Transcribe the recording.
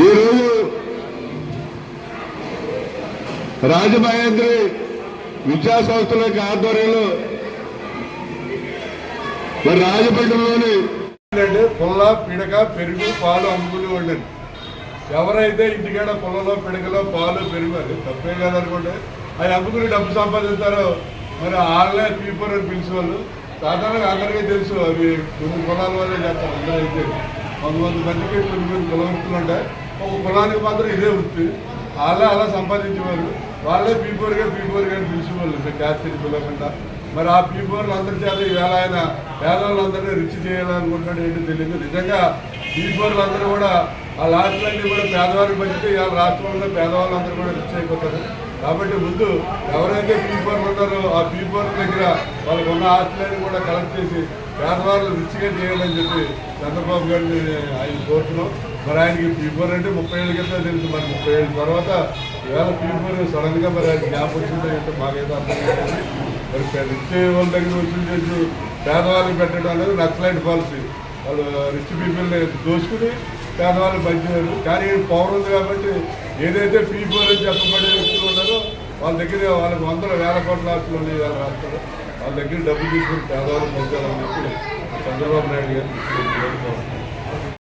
ఈరోజు రాజమహేంద్రి విద్యా సంస్థల యొక్క ఆధ్వర్యంలో మరి రాజపేటలోని పుల్ల పిడక పెరుగు పాలు అమ్ముకునేవాళ్ళు. ఎవరైతే ఇంటికాడ పుల్లలో పిడకలో పాలు పెరుగు అది తప్పే కాదనుకోండి అవి అమ్ముకుని డబ్బు సంపాదిస్తారో మరి వాళ్ళే పీపర్ అని పిలిచేవాళ్ళు. సాధారణంగా అందరికీ తెలుసు అవి కొన్ని కులాల వల్లే చేస్తారు. అందరూ అయితే 100 మందికి కొన్ని కుల వృత్తులు ఉంటాయి. ఒక కులానికి మాత్రం ఇదే వృత్తి. వాళ్ళే అలా సంపాదించేవారు. వాళ్ళే పీపర్గా అని పిలిచేవాళ్ళు క్యాస్ట్ పిలవకుండా. మరి ఆ పీపర్లు అందరి చేత ఈవేళ ఆయన పేదవాళ్ళందరినీ రిచ్ చేయాలనుకుంటున్నాడు ఏంటో తెలియదు. నిజంగా పీపర్లు అందరూ కూడా ఆ లాస్ట్లన్నీ కూడా పేదవారికి పంచితే ఇవాళ రాష్ట్రంలో పేదవాళ్ళందరూ కూడా రిచ్ అయిపోతారు. కాబట్టి ముందు ఎవరైతే పీపర్లు ఉన్నారో ఆ పీపర్ల దగ్గర వాళ్ళకు ఉన్న ఆస్తులన్నీ కూడా కలెక్ట్ చేసి పేదవాళ్ళు రిచ్గా చేయాలని చెప్పి చంద్రబాబు గారిని ఆయన కోరుతున్నాం. మరి ఆయనకి పీపర్ అంటే 30 ఏళ్ళ కింద తెలుసు. మరి 30 ఏళ్ళ తర్వాత ఇవాళ పీపర్ సడన్గా మరి ఆయన జ్ఞాపకం వచ్చిందో ఏంటో మాకైతే అర్థం కాదు. మరి రిచ్ వాళ్ళ దగ్గర వసూలు చేసి పేదవాళ్ళకి పెట్టడం అనేది నక్సలైట్ పాలసీ. వాళ్ళు రిచ్ పీపుల్ని దోసుకుని పేదవాళ్ళు పంచేవారు. కానీ పవర్ ఉంది కాబట్టి ఏదైతే పీపర్ అని చెప్పబడే వ్యక్తులు ఉన్నారో వాళ్ళ దగ్గర వాళ్ళకి 100,000 కోట్ల ఆస్తులు ఉన్నాయి. వాళ్ళ రాష్ట్రంలో వాళ్ళ దగ్గర డబ్బు తీసుకుని పేదవాళ్ళు పంచాలని చెప్పి చంద్రబాబు నాయుడు గారు